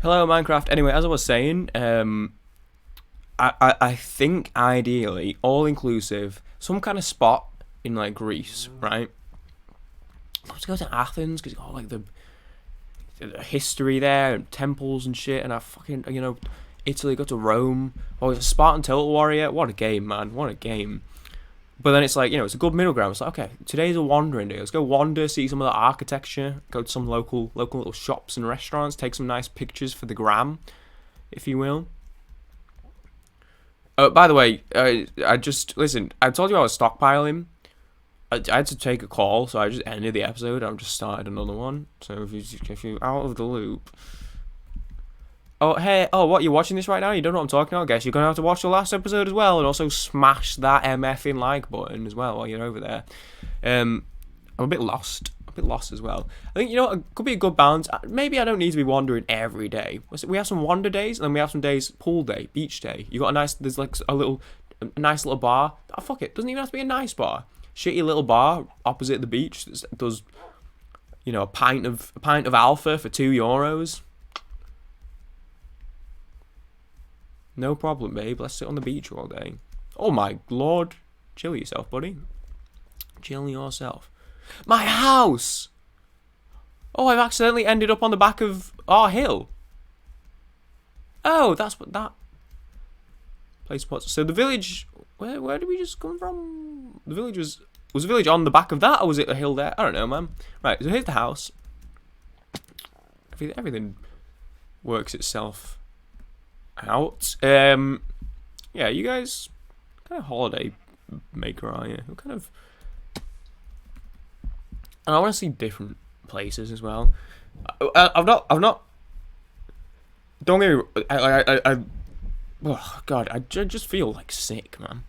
Hello, Minecraft. Anyway, as I was saying, I think ideally all inclusive, some kind of spot in like Greece, right? Let's go to Athens because you got like the history there and temples and shit, and I fucking Italy. Go to Rome. Oh, it's a Spartan Total Warrior. What a game, man! What a game. But then it's like, it's a good middle ground. It's like, okay, today's a wandering day. Let's go wander, see some of the architecture, go to some local little shops and restaurants, take some nice pictures for the gram, if you will. By the way, I just listen. I told you I was stockpiling. I had to take a call, so I just ended the episode. I've just started another one. So if you're out of the loop, oh hey, oh what, you're watching this right now? You don't know what I'm talking about? I guess you're gonna have to watch the last episode as well, and also smash that MFing like button as well while you're over there. I'm a bit lost. A bit lost as well. I think it could be a good balance. Maybe I don't need to be wandering every day. We have some wander days, and then we have some days pool day, beach day. You got a nice. There's like a nice little bar. Oh, fuck it. Doesn't even have to be a nice bar. Shitty little bar opposite the beach that does, a pint of alpha for €2. No problem, babe. Let's sit on the beach all day. Oh my lord. Chill yourself, buddy. Chill yourself. My house! Oh, I've accidentally ended up on the back of our hill. Oh, that's what that place was. So the village... Where did we just come from? The village was the village on the back of that, or was it a hill there? I don't know, man. Right, so here's the house. Everything works itself out. Yeah, you guys, what kind of holiday maker are you? What kind of? And I want to see different places as well. I've not. Don't get me. Oh god, I just feel like sick, man.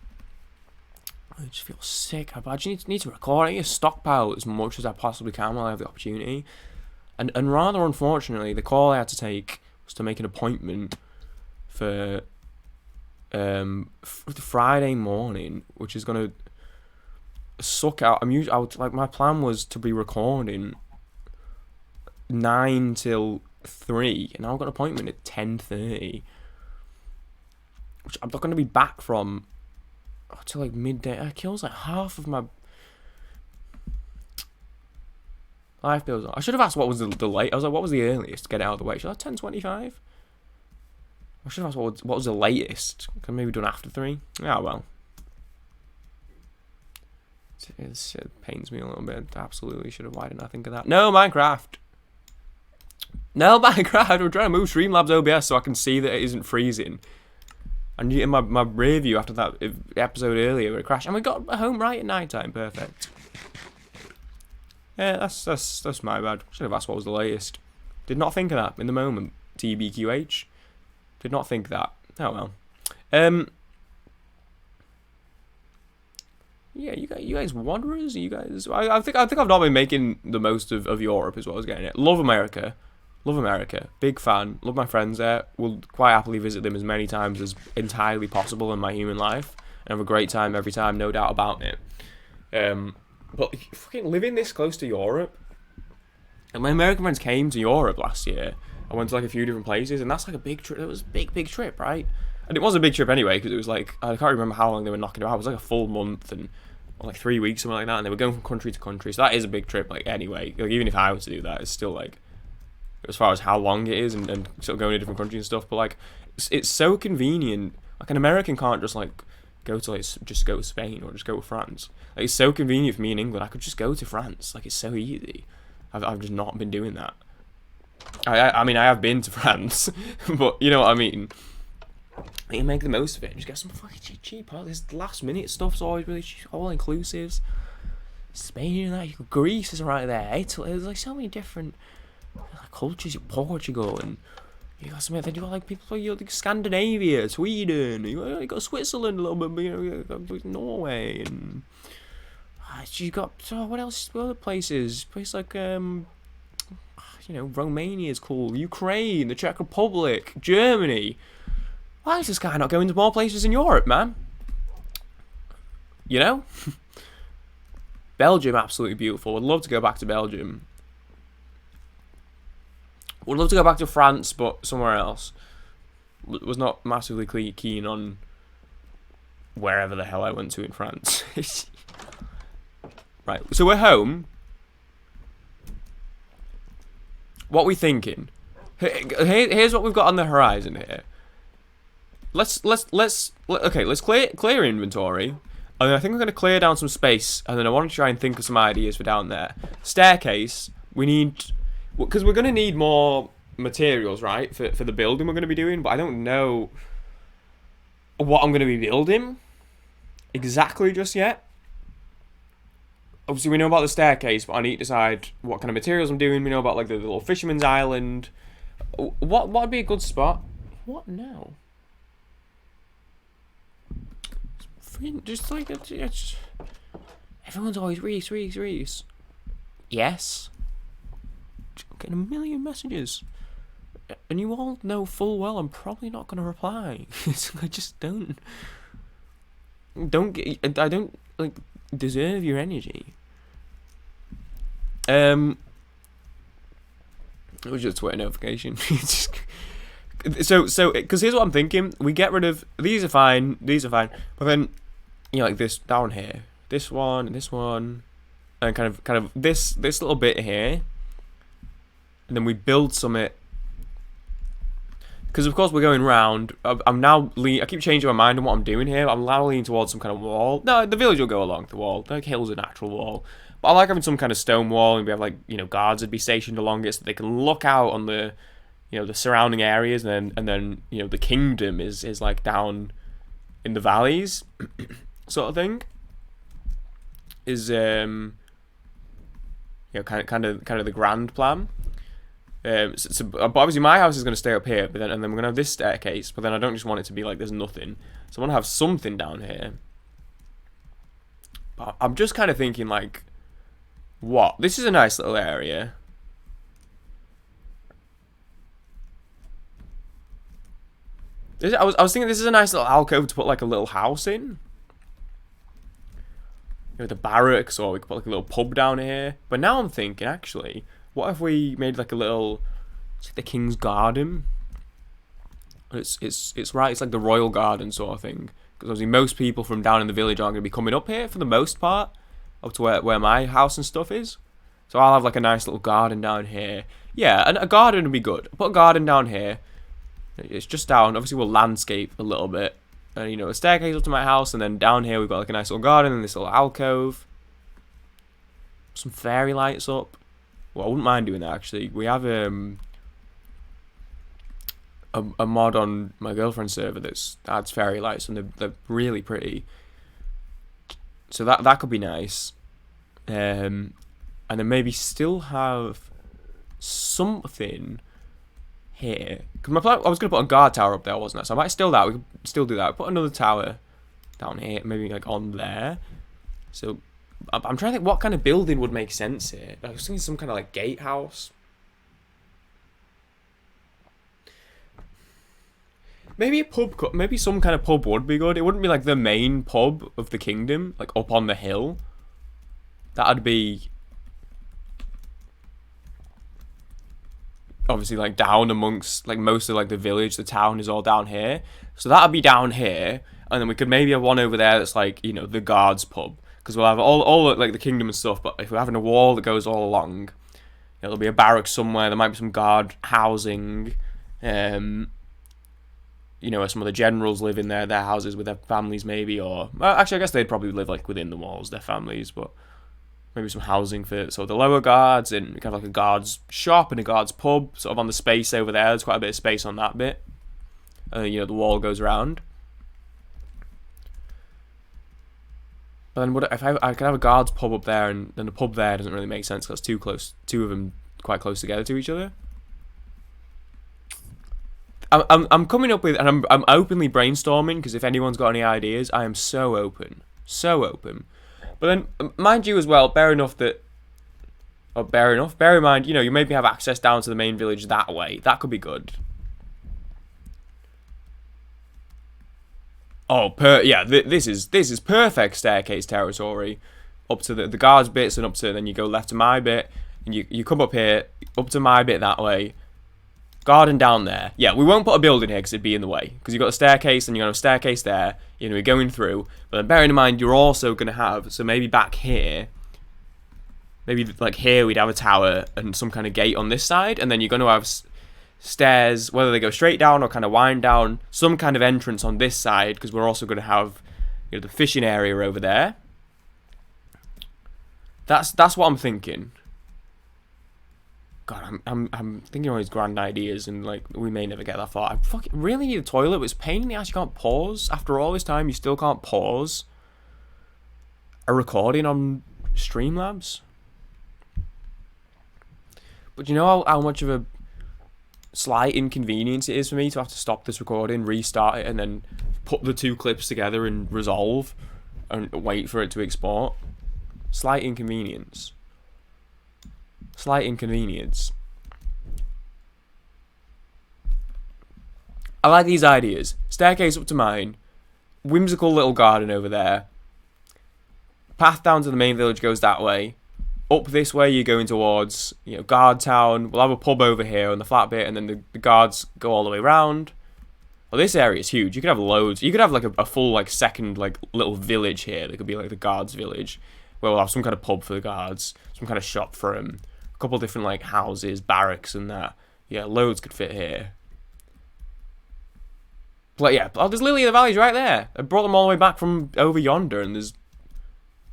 I just feel sick. I just need to record. I need to stockpile as much as I possibly can while I have the opportunity. And rather unfortunately, the call I had to take was to make an appointment for Friday morning, which is gonna suck out. My plan was to be recording 9 till 3, and now I've got an appointment at 10:30, which I'm not gonna be back from till like midday. It kills like half of my life bills. I should have asked what was the late. I was like, what was the earliest to get it out of the way? Should I have 10:25? I should have asked what was the latest. Could maybe done after 3. Yeah, well. It pains me a little bit. Absolutely should have. Why didn't I think of that? No, Minecraft. No, Minecraft. We're trying to move Streamlabs OBS so I can see that it isn't freezing. And in my review after that episode earlier, it crashed, and we got home right at night time. Perfect. Yeah, that's my bad. Should have asked what was the latest. Did not think of that in the moment. TBQH. Did not think that. Oh well. Yeah, you guys wanderers. You guys. I think I've not been making the most of Europe as well as getting it. Love America. Love America. Big fan. Love my friends there. Will quite happily visit them as many times as entirely possible in my human life. And have a great time every time, no doubt about it. But fucking living this close to Europe. And my American friends came to Europe last year. I went to like a few different places, and that's like a big trip. It was a big trip, right? And it was a big trip anyway, because it was like, I can't remember how long they were knocking it out. It was like a full month and like 3 weeks, something like that. And they were going from country to country. So that is a big trip, like anyway. Like even if I was to do that, it's still like, as far as how long it is and sort of going to different countries and stuff. But like, it's so convenient. Like an American can't just like go to just go to Spain or just go to France. Like it's so convenient for me in England. I could just go to France. Like it's so easy. I've just not been doing that. I mean I have been to France, but you know what I mean. You can make the most of it and just get some fucking cheap. This last minute stuff's always really cheap, all inclusives. Spain and that, Greece is right there. Italy, there's like so many different cultures. Portugal and you got some. Then you got like people like Scandinavia, Sweden. You got Switzerland a little bit, you got Norway and you got what else? What other places? Places like Romania is cool. Ukraine, the Czech Republic, Germany. Why is this guy not going to more places in Europe, man? Belgium, absolutely beautiful. Would love to go back to Belgium. Would love to go back to France, but somewhere else. Was not massively keen on wherever the hell I went to in France. Right, so we're home. What we thinking? Here's what we've got on the horizon here. Let's clear inventory, and then I think we're gonna clear down some space, and then I want to try and think of some ideas for down there. Staircase. We need, because we're gonna need more materials, right, for the building we're gonna be doing. But I don't know what I'm gonna be building exactly just yet. Obviously, we know about the staircase, but I need to decide what kind of materials I'm doing. We know about like the little fisherman's island. What would be a good spot? What now? Just like it's, everyone's always Reese. Yes. I'm getting a million messages, and you all know full well I'm probably not going to reply. I just don't get. I don't like deserve your energy. It was just a Twitter notification. So, because here's what I'm thinking: we get rid of these are fine, but then like this down here, this one, and kind of this little bit here, and then we build summit. Because of course we're going round. I keep changing my mind on what I'm doing here. I'm now leaning towards some kind of wall. No, the village will go along the wall. The hill's a natural wall. But I like having some kind of stone wall, and we have like guards would be stationed along it, so they can look out on the the surrounding areas, and then the kingdom is like down in the valleys, sort of thing. Is kind of the grand plan. But obviously my house is going to stay up here, but then we're going to have this staircase. But then I don't just want it to be like there's nothing, so I want to have something down here. But I'm just kind of thinking like, what? This is a nice little area. I was thinking this is a nice little alcove to put like a little house in. The barracks, or we could put like a little pub down here. But now I'm thinking, actually, what if we made like a little, it's like the king's garden? It's right. It's like the royal garden sort of thing. Because obviously most people from down in the village aren't going to be coming up here for the most part, up to where my house and stuff is. So I'll have like a nice little garden down here. Yeah, and a garden would be good. Put a garden down here. It's just down. Obviously, we'll landscape a little bit. And, a staircase up to my house. And then down here, we've got like a nice little garden and this little alcove. Some fairy lights up. Well, I wouldn't mind doing that, actually. We have a mod on my girlfriend's server that adds fairy lights. And they're really pretty. So that could be nice. And then maybe still have something here. Because my plan, I was going to put a guard tower up there, wasn't I? So I might still that. We could still do that. Put another tower down here, maybe like on there. So I'm trying to think what kind of building would make sense here. I was thinking some kind of like gatehouse. Maybe a pub. Maybe some kind of pub would be good. It wouldn't be like the main pub of the kingdom, like up on the hill. That'd be obviously like down amongst like most of like the village. The town is all down here, so that'd be down here, and then we could maybe have one over there that's like the guards pub, because we'll have all like the kingdom and stuff. But if we're having a wall that goes all along, there'll be a barrack somewhere. There might be some guard housing. Where some of the generals live in their houses with their families, maybe, or well, actually, I guess they'd probably live like within the walls, their families, but maybe some housing for sort of the lower guards, and kind of like a guards shop and a guards pub, sort of on the space over there. There's quite a bit of space on that bit. The wall goes around. But then if I could have a guards pub up there, and then the pub there doesn't really make sense because it's too close, two of them quite close together to each other. I'm coming up with, and I'm openly brainstorming, because if anyone's got any ideas, I am so open. But then, mind you as well, bear in mind, you maybe have access down to the main village that way. That could be good. Oh, this is perfect staircase territory. Up to the guards bits, and up to, then you go left to my bit, and you come up here, up to my bit that way. Garden down there. Yeah, we won't put a building here because it'd be in the way. Because you've got a staircase and you're going to have a staircase there. You're going to be going through. But then bearing in mind, you're also going to have... So maybe back here... Maybe like here we'd have a tower and some kind of gate on this side. And then you're going to have stairs, whether they go straight down or kind of wind down. Some kind of entrance on this side. Because we're also going to have the fishing area over there. That's what I'm thinking. God, I'm thinking all these grand ideas and like we may never get that far. I fucking really need a toilet, but it's a pain in the ass. You can't pause. After all this time, you still can't pause a recording on Streamlabs. But you know how much of a slight inconvenience it is for me to have to stop this recording, restart it, and then put the two clips together and resolve and wait for it to export. Slight inconvenience. Slight inconvenience. I like these ideas. Staircase up to mine. Whimsical little garden over there. Path down to the main village goes that way. Up this way you're going towards, Guard Town. We'll have a pub over here on the flat bit, and then the guards go all the way around. Well, this area is huge. You could have loads. You could have like a full like second like little village here. That could be like the guards' village, where we'll have some kind of pub for the guards, some kind of shop for them. Couple different like houses, barracks and that. Yeah, loads could fit here. But yeah, there's Lily of the Valley's right there. I brought them all the way back from over yonder and there's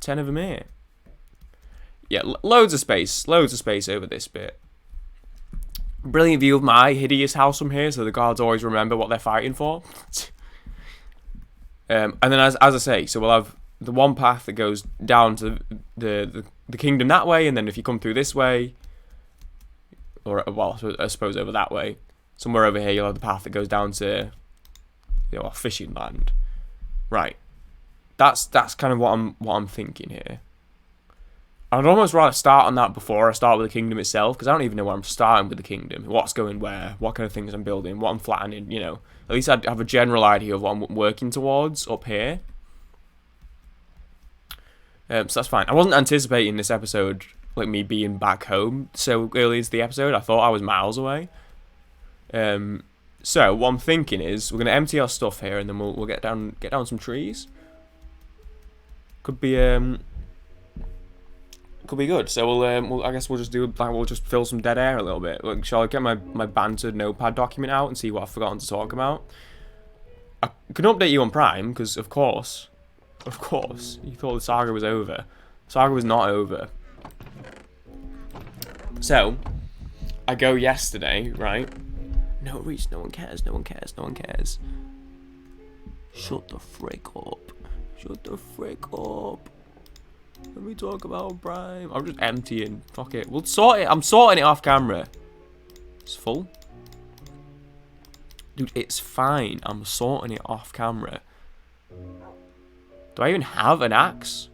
10 of them here. Yeah, loads of space over this bit. Brilliant view of my hideous house from here, so the guards always remember what they're fighting for. And then as I say, so we'll have the one path that goes down to the kingdom that way, and then if you come through this way, or well, I suppose over that way, somewhere over here you'll have the path that goes down to our fishing land. Right. That's kind of what I'm thinking here. I'd almost rather start on that before I start with the kingdom itself, because I don't even know where I'm starting with the kingdom, what's going where, what kind of things I'm building, what I'm flattening, At least I'd have a general idea of what I'm working towards up here. So that's fine. I wasn't anticipating this episode, like me being back home so early into the episode. I thought I was miles away. So what I'm thinking is we're gonna empty our stuff here, and then we'll get down some trees. Could be good. So I guess we'll just do like we'll just fill some dead air a little bit. Like, shall I get my banter notepad document out and see what I've forgotten to talk about? I can update you on Prime because of course, you thought the saga was over. Saga was not over. So, I go yesterday, right? No reach, no one cares. Shut the frick up. Let me talk about Prime. I'm just emptying. Fuck it. We'll sort it. I'm sorting it off camera. It's full. Dude, it's fine. I'm sorting it off camera. Do I even have an axe?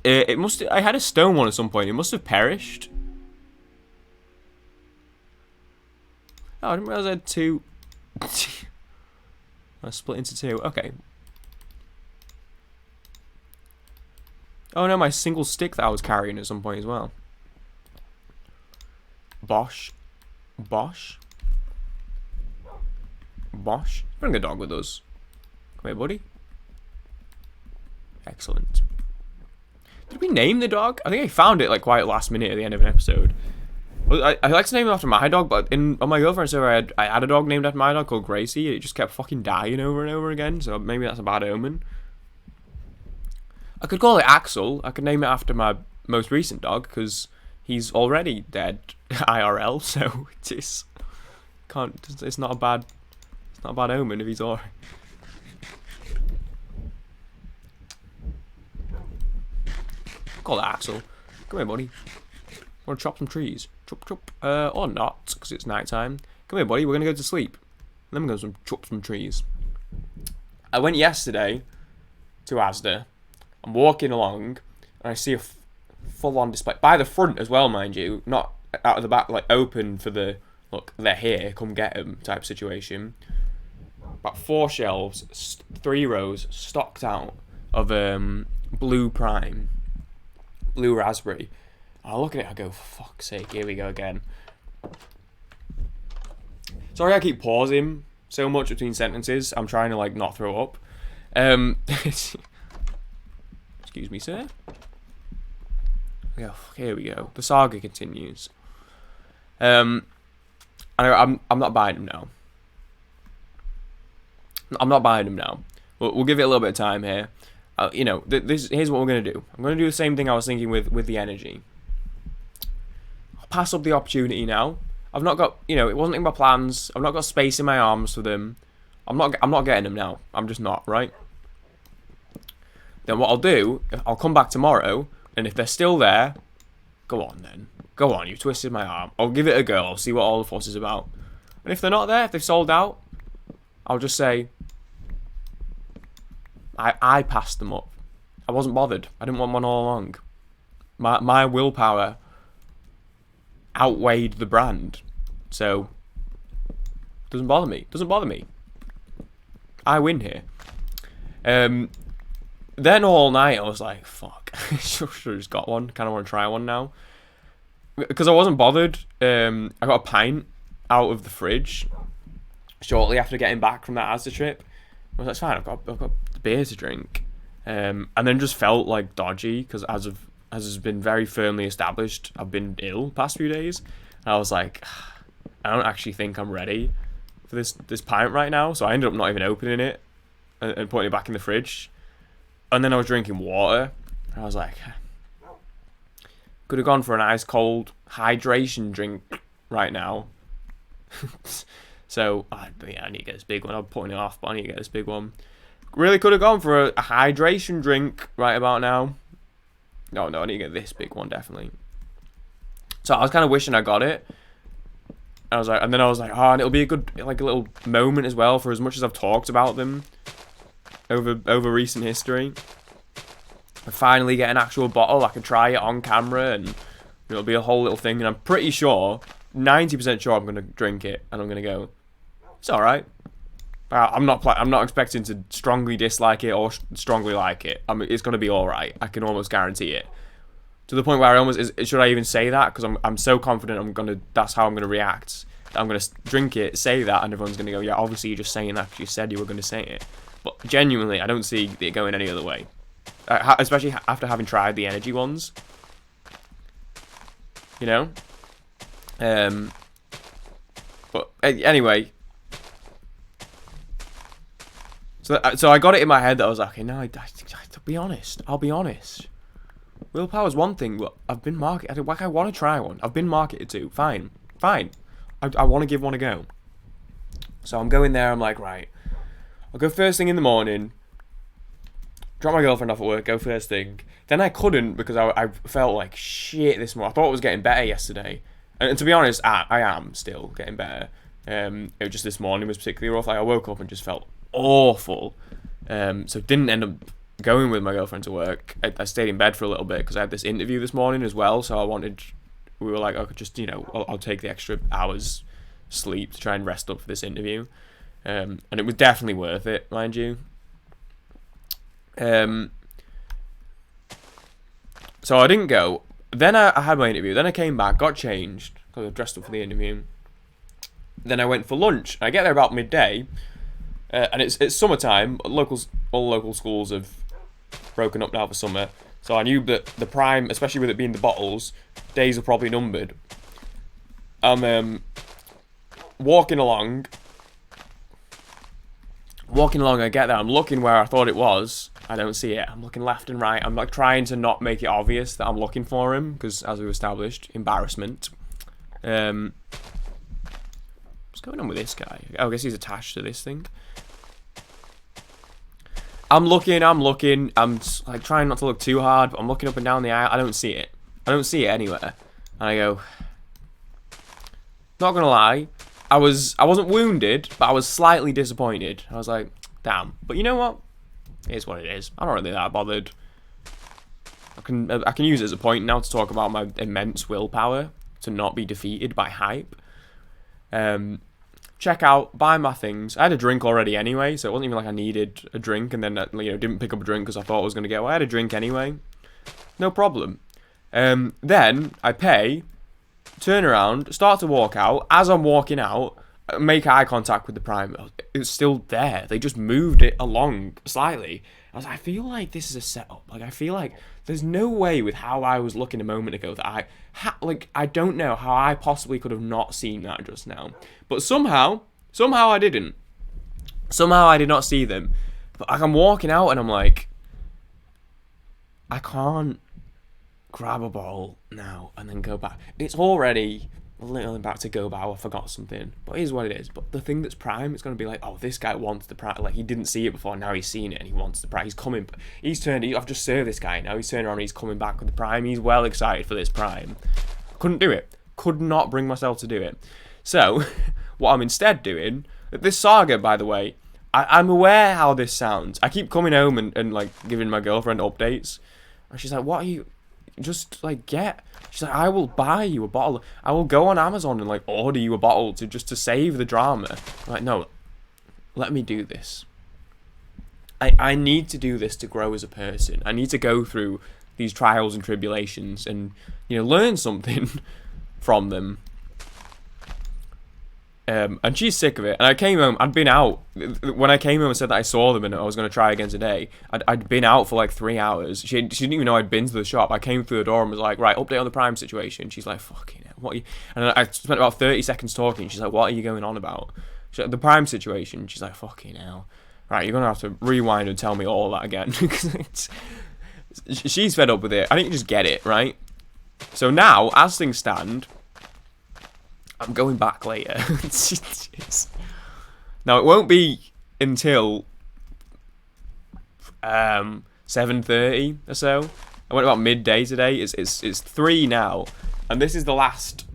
It must. I had a stone one at some point. It must have perished. Oh, I didn't realize I had two. I split into two. Okay. Oh no, my single stick that I was carrying at some point as well. Bosh. Bring a dog with us. Come here, buddy. Excellent. Did we name the dog? I think I found it like quite last minute at the end of an episode. I like to name it after my dog, but on my girlfriend's server, I had a dog named after my dog called Gracie. It just kept fucking dying over and over again, so maybe that's a bad omen. I could call it Axel. I could name it after my most recent dog, because he's already dead IRL, so it's not a bad omen if he's alright. Call it Axel. Come here, buddy. Want to chop some trees? Chop. Or not, because it's night time. Come here, buddy. We're gonna go to sleep. Then we're gonna chop some trees. I went yesterday to Asda. I'm walking along, and I see a full-on display by the front as well, mind you, not out of the back, like open for the look. They're here. Come get them type situation. About 4 shelves, 3 rows stocked out of blue prime. Blue raspberry. I look at it, I go, for fuck's sake, here we go again. Sorry I keep pausing so much between sentences. I'm trying to, like, not throw up. Excuse me, sir. Oh, here we go. The saga continues. I'm not buying him now. I'm not buying him now. We'll give it a little bit of time here. You know, here's what we're gonna do. I'm gonna do the same thing I was thinking with the energy. I'll pass up the opportunity now. I've not got, you know, it wasn't in my plans. I've not got space in my arms for them. I'm not getting them now. I'm just not, right? Then what I'll do, I'll come back tomorrow, and if they're still there, go on then. Go on, you twisted my arm. I'll give it a go. I'll see what all the fuss is about. And if they're not there, if they've sold out, I'll just say, I passed them up. I wasn't bothered. I didn't want one all along. My willpower outweighed the brand. So, doesn't bother me. Doesn't bother me. I win here. Then all night I was like, fuck. Should have just got one. Kind of want to try one now. Because I wasn't bothered. I got a pint out of the fridge shortly after getting back from that Asda trip. I was like, it's fine, I've got beer to drink. And then just felt like dodgy, because as has been very firmly established, I've been ill the past few days. And I was like, I don't actually think I'm ready for this pint right now. So I ended up not even opening it and putting it back in the fridge. And then I was drinking water. And I was like, could have gone for an ice cold hydration drink right now. So, yeah, I need to get this big one. I'm putting it off, but I need to get this big one. Really could have gone for a hydration drink right about now. No, I need to get this big one, definitely. So I was kind of wishing I got it. I was like, and then I was like, oh, and it'll be a good, like, a little moment as well, for as much as I've talked about them over recent history. I finally get an actual bottle. I can try it on camera, and it'll be a whole little thing. And I'm pretty sure, 90% sure, I'm gonna drink it, and I'm gonna go, it's all right. I'm not expecting to strongly dislike it or strongly like it. I mean, it's gonna be all right. I can almost guarantee it. To the point where I almost should I even say that, because I'm so confident that's how I'm gonna react. I'm gonna drink it, say that, and everyone's gonna go, yeah, obviously you're just saying that because you said you were gonna say it. But genuinely, I don't see it going any other way. Especially after having tried the energy ones. You know? But anyway. So I got it in my head that I was like, okay, no, I'll be honest. Willpower's one thing, but I've been marketed. Like, I want to try one. I've been marketed to. Fine. I want to give one a go. So I'm going there. I'm like, right. I'll go first thing in the morning. Drop my girlfriend off at work. Go first thing. Then I couldn't because I felt like shit this morning. I thought it was getting better yesterday. And to be honest, I am still getting better. It was just this morning was particularly rough. Like, I woke up and just felt awful. So didn't end up going with my girlfriend to work. I stayed in bed for a little bit because I had this interview this morning as well. So we were like, I could just, I'll take the extra hours sleep to try and rest up for this interview. And it was definitely worth it, mind you. So I didn't go. Then I had my interview. Then I came back, got changed because I dressed up for the interview. Then I went for lunch. I get there about midday, and it's summertime. All local schools have broken up now for summer. So I knew that the prime, especially with it being the bottles, days are probably numbered. I'm walking along. I get there. I'm looking where I thought it was. I don't see it. I'm looking left and right. I'm like trying to not make it obvious that I'm looking for him because, as we've established, embarrassment. What's going on with this guy? Oh, I guess he's attached to this thing. I'm looking. I'm like trying not to look too hard, but I'm looking up and down the aisle. I don't see it. I don't see it anywhere. And I go, not gonna lie, I wasn't wounded, but I was slightly disappointed. I was like, damn. But you know what? It is what it is. I'm not really that bothered. I can use it as a point now to talk about my immense willpower to not be defeated by hype. Check out, buy my things. I had a drink already anyway, so it wasn't even like I needed a drink and then didn't pick up a drink because I thought I was gonna go. I had a drink anyway, no problem. Then I pay, turn around, start to walk out. As I'm walking out, make eye contact with the Prime. It's still there. They just moved it along slightly. I feel like this is a setup. Like, I feel like there's no way with how I was looking a moment ago that I don't know how I possibly could have not seen that just now. But somehow I didn't. Somehow I did not see them. But like, I'm walking out and I'm like, I can't grab a bottle now and then go back. It's already a little about to go back. I forgot something, but it is what it is. But the thing that's Prime, it's going to be like, oh, this guy wants the Prime. Like, he didn't see it before, now he's seen it and he wants the Prime. He's coming. I've just served this guy. Now he's turned around and he's coming back with the Prime. He's well excited for this Prime. Couldn't do it. Could not bring myself to do it. So, what I'm instead doing, this saga, by the way, I'm aware how this sounds. I keep coming home and like giving my girlfriend updates. And she's like, what are you... Just like she's like, I will buy you a bottle. I will go on Amazon and like order you a bottle to save the drama. I'm like, no, let me do this. I need to do this to grow as a person. I need to go through these trials and tribulations and, you know, learn something from them. And she's sick of it. And I came home, I'd been out. When I came home and said that I saw them and I was going to try again today, I'd been out for like 3 hours. She didn't even know I'd been to the shop. I came through the door and was like, right, update on the Prime situation. She's like, fucking hell, what are you... And I spent about 30 seconds talking. She's like, what are you going on about? She's like, the Prime situation. She's like, fucking hell. Right, you're going to have to rewind and tell me all that again. She's fed up with it. I think you just get it, right? So now, as things stand... I'm going back later. Now, it won't be until 7:30 or so. I went about midday today. It's 3 now. And this is the last...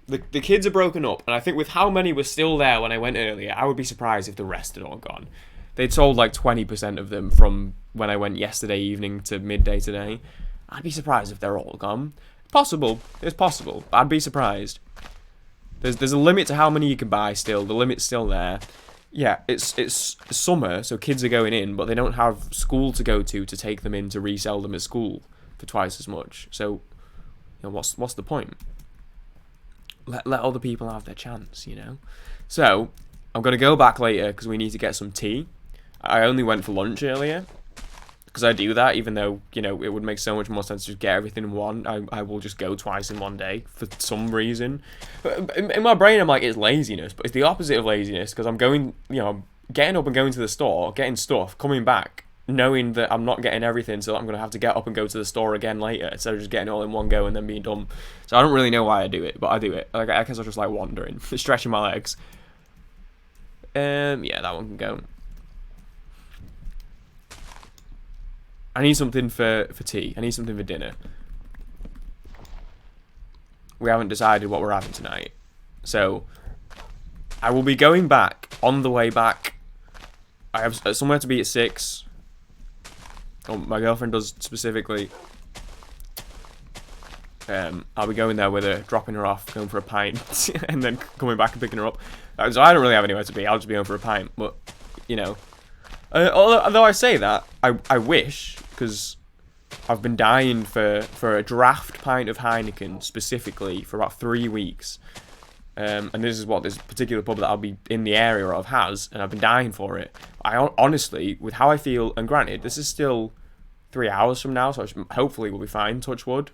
The kids are broken up. And I think with how many were still there when I went earlier, I would be surprised if the rest had all gone. They'd sold like 20% of them from when I went yesterday evening to midday today. I'd be surprised if they're all gone. Possible. It's possible. But I'd be surprised. There's a limit to how many you can buy still. The limit's still there. Yeah, it's summer, so kids are going in, but they don't have school to go to take them in to resell them at school for twice as much. So, you know, what's the point? Let other people have their chance, you know? So, I'm going to go back later because we need to get some tea. I only went for lunch earlier. Because I do that, even though, you know, it would make so much more sense to just get everything in one. I will just go twice in one day for some reason. But in my brain, I'm like, it's laziness. But it's the opposite of laziness, because I'm going, you know, getting up and going to the store, getting stuff, coming back, knowing that I'm not getting everything, so I'm going to have to get up and go to the store again later, instead of just getting it all in one go and then being done. So I don't really know why I do it, but I do it. Like, I guess I just like wandering, stretching my legs. Yeah, that one can go. I need something for tea. I need something for dinner. We haven't decided what we're having tonight. So, I will be going back on the way back. I have somewhere to be at 6. Oh, my girlfriend does specifically. I'll be going there with her, dropping her off, going for a pint, and then coming back and picking her up. So I don't really have anywhere to be. I'll just be going for a pint. But, you know. Although I say that, I wish, because I've been dying for a draft pint of Heineken specifically for about 3 weeks. And this is what this particular pub that I'll be in the area of has, and I've been dying for it. I honestly, with how I feel, and granted, this is still 3 hours from now, so hopefully we'll be fine, touch wood.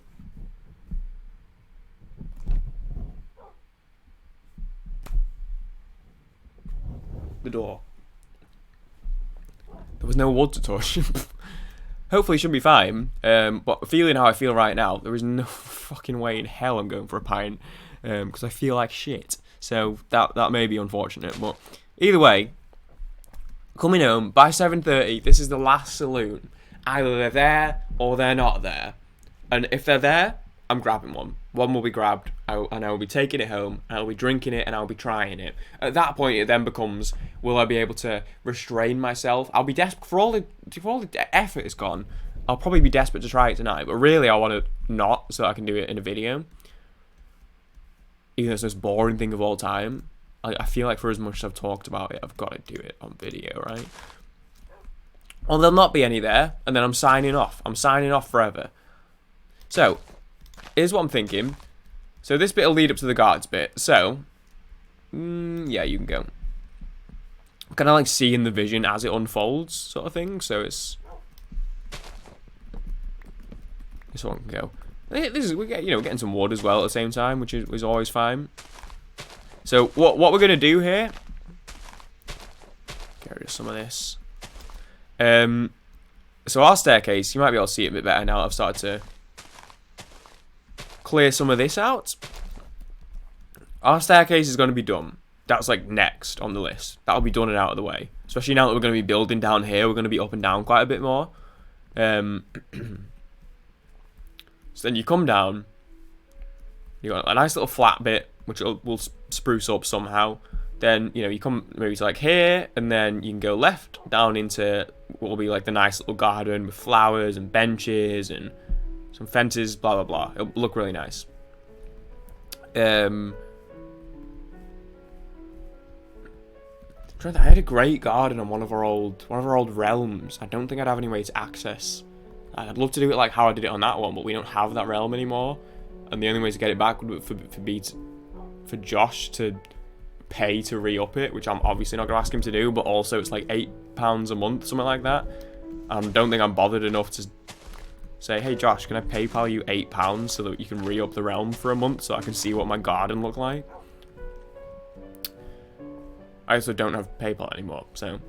The door. There was no wood to touch. Hopefully, should be fine. But feeling how I feel right now, there is no fucking way in hell I'm going for a pint. Because I feel like shit. So that may be unfortunate. But either way, coming home by 7:30. This is the last saloon. Either they're there or they're not there. And if they're there, I'm grabbing one. One will be grabbed, and I will be taking it home, and I'll be drinking it, and I'll be trying it. At that point, it then becomes, will I be able to restrain myself? I'll be desperate for all the effort it's gone. I'll probably be desperate to try it tonight, but really, I want to not, so I can do it in a video. Even though it's the most boring thing of all time, I feel like for as much as I've talked about it, I've got to do it on video, right? Well, there'll not be any there, and then I'm signing off. I'm signing off forever. So, here's what I'm thinking. So this bit will lead up to the guards bit. So, Yeah, you can go. Kind of like seeing the vision as it unfolds, sort of thing. So it's this one can go. This is we're getting some wood as well at the same time, which is always fine. So what we're gonna do here? Get rid of some of this. So our staircase, you might be able to see it a bit better now. I've started to clear some of this out. Our staircase is going to be done. That's like next on the list. That'll be done and out of the way. Especially now that we're going to be building down here. We're going to be up and down quite a bit more. So then you come down. You got a nice little flat bit, which we'll spruce up somehow. Then, you come maybe to like here, and then you can go left down into what will be like the nice little garden with flowers and benches and some fences, blah, blah, blah. It'll look really nice. I had a great garden on one of our old realms. I don't think I'd have any way to access. I'd love to do it like how I did it on that one, but we don't have that realm anymore. And the only way to get it back would be for Josh to pay to re-up it, which I'm obviously not going to ask him to do, but also it's like £8 a month, something like that. I don't think I'm bothered enough to say, hey Josh, can I PayPal you £8 so that you can re-up the realm for a month so I can see what my garden look like? I also don't have PayPal anymore, so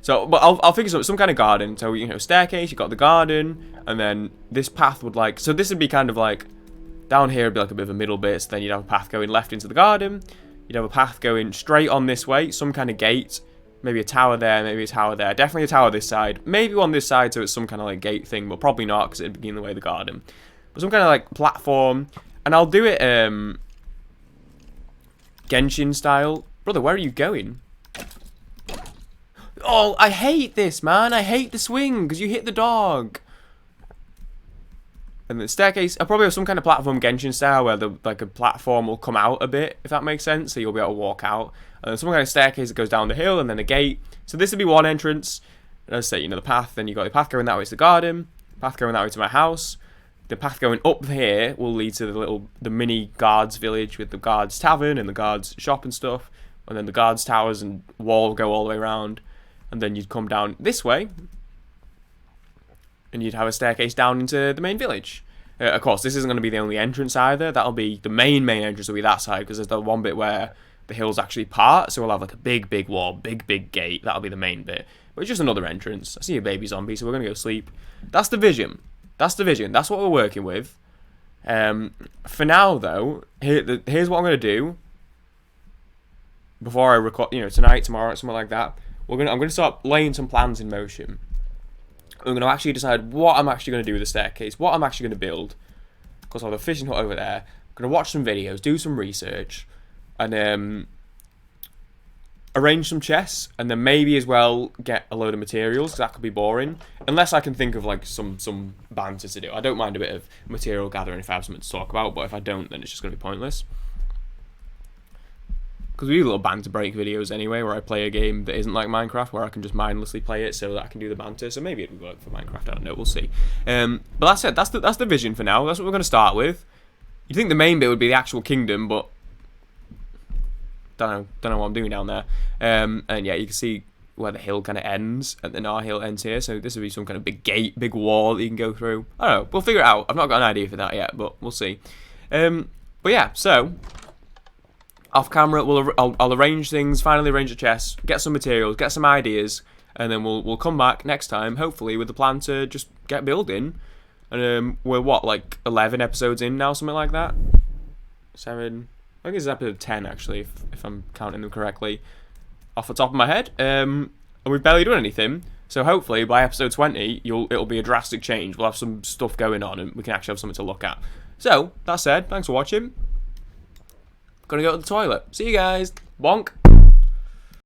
So, but I'll figure some kind of garden. So staircase, you got the garden, and then this path would so this would be kind of like down here would be like a bit of a middle bit. So then you'd have a path going left into the garden. You'd have a path going straight on this way, some kind of gate, maybe a tower there, maybe a tower there, definitely a tower this side, maybe one this side, so it's some kind of like gate thing, but probably not because it'd be in the way of the garden. But some kind of like platform, and I'll do it Genshin style. Brother, where are you going? Oh, I hate this, man. I hate the swing because you hit the dog. And the staircase, I'll probably have some kind of platform Genshin style where a platform will come out a bit, if that makes sense, so you'll be able to walk out. And then some kind of staircase that goes down the hill, and then a gate. So this would be one entrance. And as I say, the path, then you got the path going that way to the garden, path going that way to my house. The path going up here will lead to the mini guards village with the guards tavern and the guards shop and stuff. And then the guards towers and wall go all the way around. And then you'd come down this way. And you'd have a staircase down into the main village. Of course, this isn't going to be the only entrance either. That'll be the main entrance will be that side. Because there's the one bit where the hills actually part. So we'll have like a big wall, big gate. That'll be the main bit. But it's just another entrance. I see a baby zombie, so we're going to go sleep. That's the vision. That's what we're working with. For now, though, here's what I'm going to do. Before I record, tonight, tomorrow, something like that, I'm going to start laying some plans in motion. I'm going to actually decide what I'm actually going to do with the staircase, what I'm actually going to build. Because I have a fishing hut over there. I'm going to watch some videos, do some research, and arrange some chests, and then maybe as well get a load of materials, because that could be boring. Unless I can think of some banter to do. I don't mind a bit of material gathering if I have something to talk about, but if I don't, then it's just going to be pointless. Because we do little banter break videos anyway, where I play a game that isn't like Minecraft, where I can just mindlessly play it so that I can do the banter. So maybe it would work for Minecraft. I don't know. We'll see. But that's it. That's the vision for now. That's what we're going to start with. You'd think the main bit would be the actual kingdom, but don't know what I'm doing down there. And yeah, you can see where the hill kind of ends, and then our hill ends here. So this would be some kind of big gate, big wall that you can go through. I don't know. We'll figure it out. I've not got an idea for that yet, but we'll see. But yeah, so off camera, I'll arrange things, finally arrange the chest, get some materials, get some ideas, and then we'll come back next time, hopefully, with the plan to just get building. And we're like 11 episodes in now, something like that. 7. I think it's episode 10 actually, if I'm counting them correctly, off the top of my head. And we've barely done anything, so hopefully by episode 20, it'll be a drastic change. We'll have some stuff going on, and we can actually have something to look at. So that said, thanks for watching. Gonna go to the toilet. See you guys. Bonk.